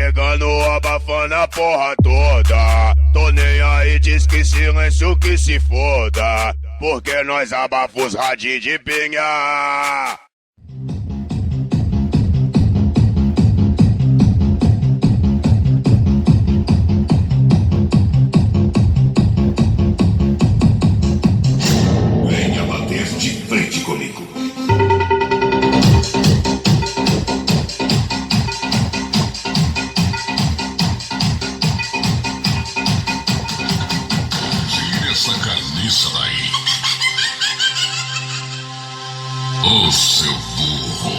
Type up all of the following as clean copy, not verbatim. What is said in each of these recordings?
chegando, abafando a porra toda. Tô nem aí, diz que silêncio que se foda. Porque nós abafa os radinhos de pinha. Venha bater de frente comigo. Tire essa carniça daí. Ô seu burro.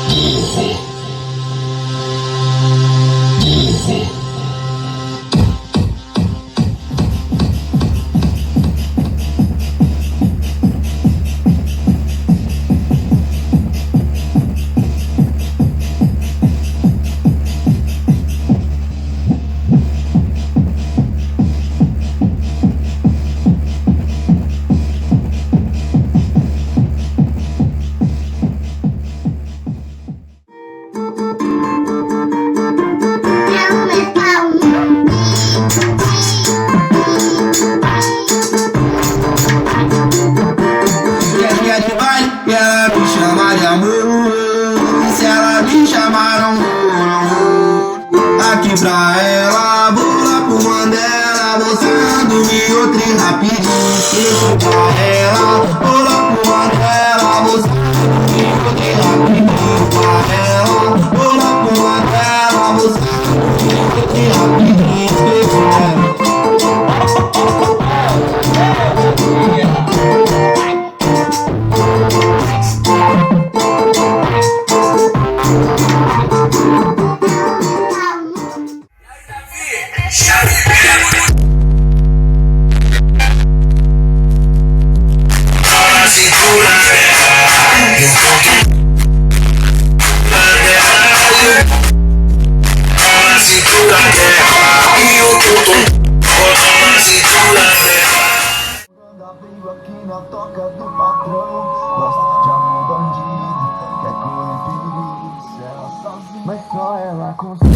Burro. Burro. E ela me chama de amor. E se ela me chamar não vou. Aqui pra ela, vou lá pro Mandela, mostrando me outro rapidinho. Esqueço pra ela, vou lá pro Mandela, mostrando me outro rapidinho. Pra ela, vou lá pro Mandela, mostrando me outro rapidinho. Esqueço ela. Aqui na toca do patrão, gosta de amor bandido, quer correr perigo, se ela sozinha, mas só ela consegue.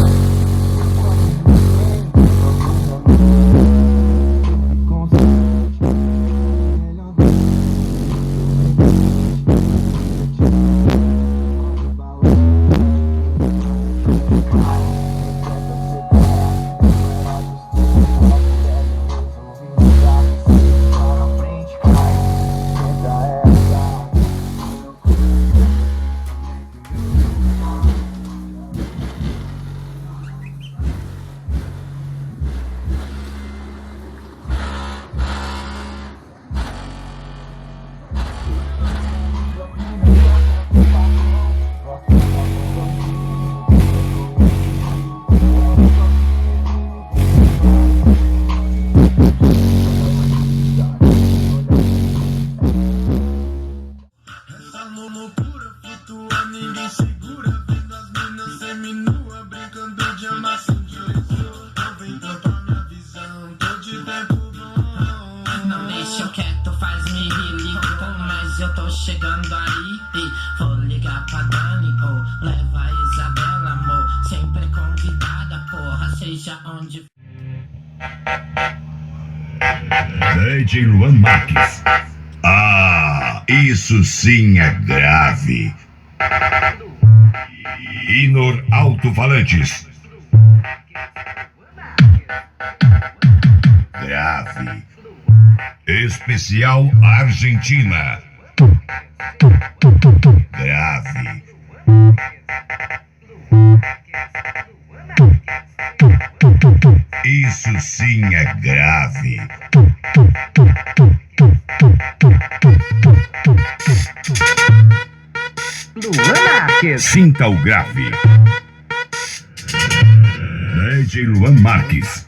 Chegando aí, vou ligar pra Dani, ou leva a Isabela, amor, sempre convidada, porra, seja onde. DJ Luan Marques. Ah, isso sim é grave. Inor Alto-Falantes. Grave. Especial Argentina. Grave. Isso sim é grave. Sinta o grave. DJ Luan Marques.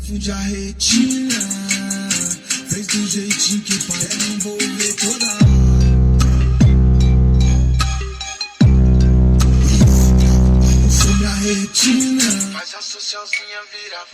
confunde a retina. Fez do jeitinho que parece envolver toda a consome a retina. Faz a socialzinha virar.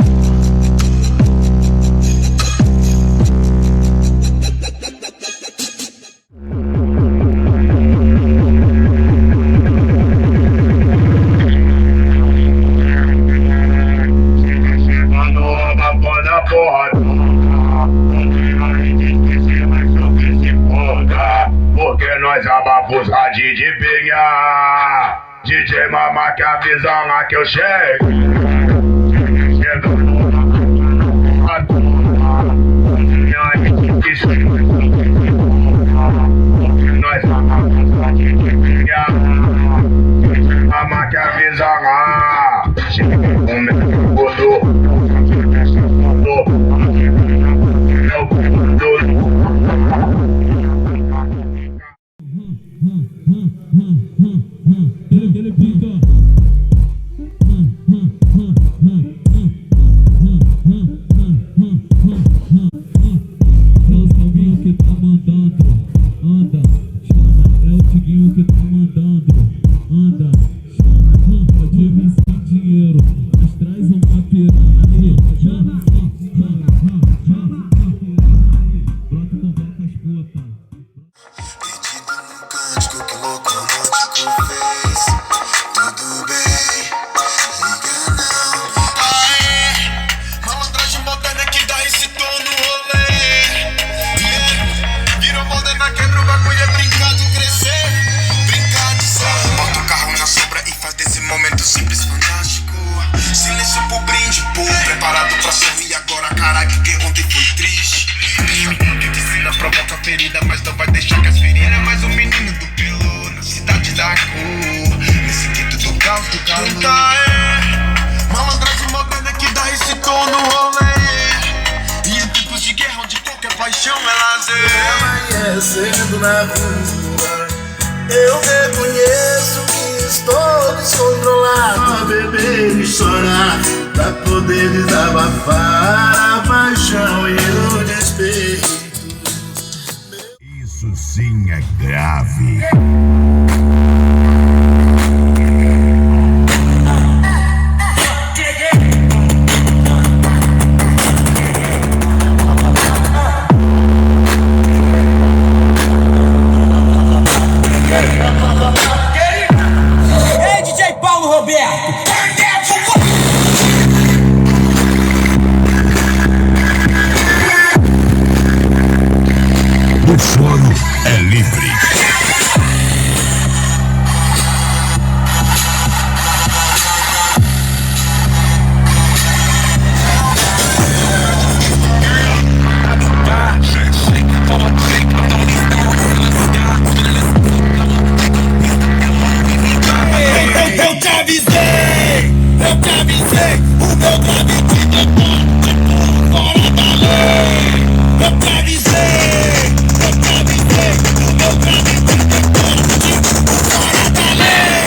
Porque nós abafos radinho de pinha. DJ Mama que avisa lá que eu chego. Chegando a turma. Nós abafos radinho de pinha. DJ Mama que avisa lá. Chegando com meu gordo. Ele pica. É o Salvinho que tá mandando. Anda, chama. É o Tiguinho que tá mandando. Anda, chama. Pode vir sem dinheiro, mas traz uma piranha. Brota com as putas. Perdido no cântico que louco romântico fez. Tudo bem, liga não. Aê, malandragem moderna que dá esse tom no rolê. Yeah, virou moderna, quebra o bagulho, é brincar de crescer, brincar de ser. Bota o carro na sombra e faz desse momento simples fantástico. Silêncio pro brinde, pô, preparado pra sorrir agora, caralho, que ontem foi triste. Bicho que te ensina, provoca ferida, mas não vai deixar que as feridas. É mais um menino do pelo, na cidade da cor. Nesse quinto do caos, do calor. Malandragem moderna que dá esse tom no rolê. E em tempos de guerra onde qualquer paixão é lazer. Amanhecendo na rua, eu reconheço que estou descontrolado. A beber e chorar, pra poder desabafar a paixão e o despeito. Isso sim é grave. Ei, DJ Paulo Roberto! O sono é livre. Eu te avisei, o meu travesti fora da lei. Eu te avisei, o meu travesti fora da lei.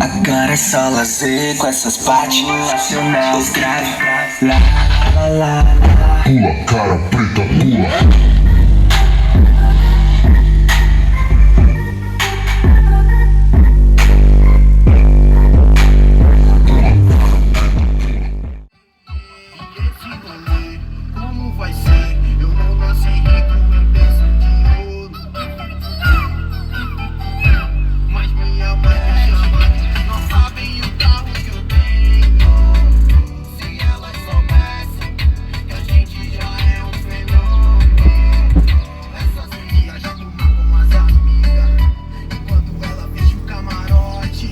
Agora é só lazer com essas partes nacionais grave. Lá, lá, lá, lá. Pula, cara preta, pula. Como vai ser? Eu não nasci rico em berço de ouro, mas minha mãe não sabem o carro que eu tenho. Se elas soubessem que a gente já é um fenômeno. Essas amigas já tomam com as amigas, enquanto ela fecha o camarote.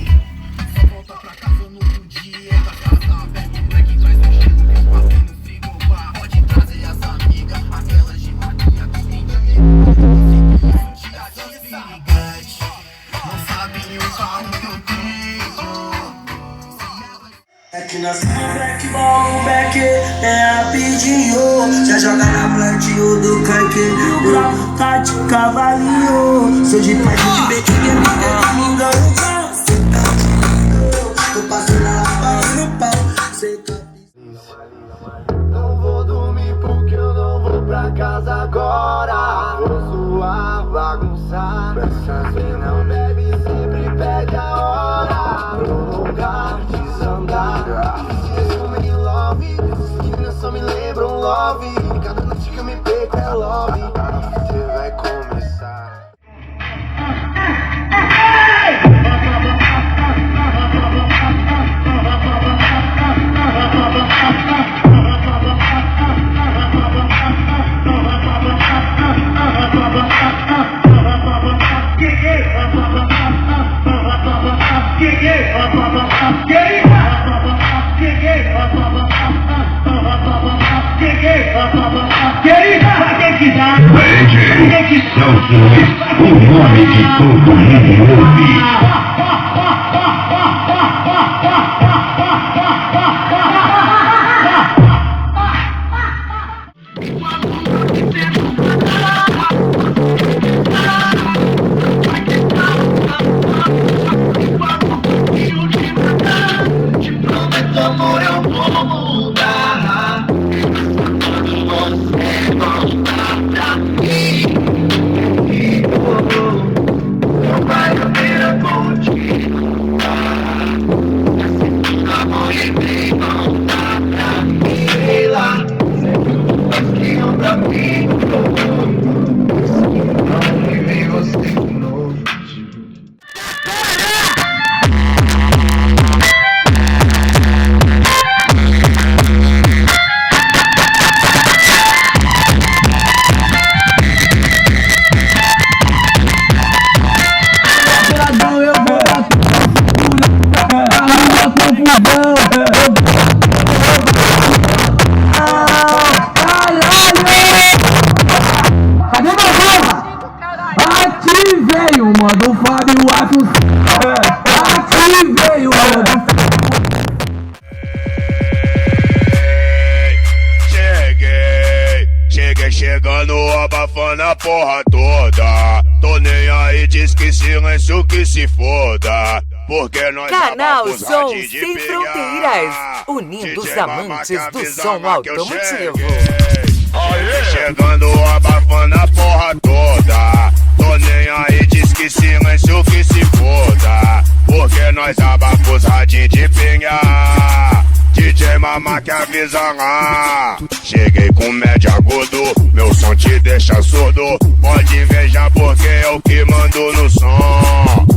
Só volta pra casa no outro dia. Da casa aberta, o moleque traz um cheiro que passei no frigobar. Pode trazer as amigas, aquelas de maquinha dos meninos. Não sabem o carro que eu tenho. Que nós somos black ball, back, é rapidinho. Já joga na plantio do canque, o tá de cavalinho. Sou de pai de bequinha, me engano. Cê tá lindo, tô passando a lapa no pau. Cê tá não vou dormir porque eu não vou pra casa agora. Vou zoar, bagunçar. Quem não bebe sempre pede a hora. Prolongar, desandar. Isso me love. Essas meninas só me lembram love. Cada noite que eu me perco é love. Você vai começar. O nome de todo mundo ouve. Mano, Fábio Atos. Aqui veio, mano. Cheguei chegando, abafando a porra toda. Tô nem aí, diz que silêncio que se foda. Porque nós Canal abafos Som rádio de Sem pinhar. Fronteiras, unindo os amantes do som automotivo. Chegando, abafando a porra toda. Tô nem aí, diz que silêncio que se foda. Porque nós abafos rádio de pinhar. DJ Mama que avisa lá. Cheguei com média agudo, meu som te deixa surdo. Pode invejar porque é o que mando no som.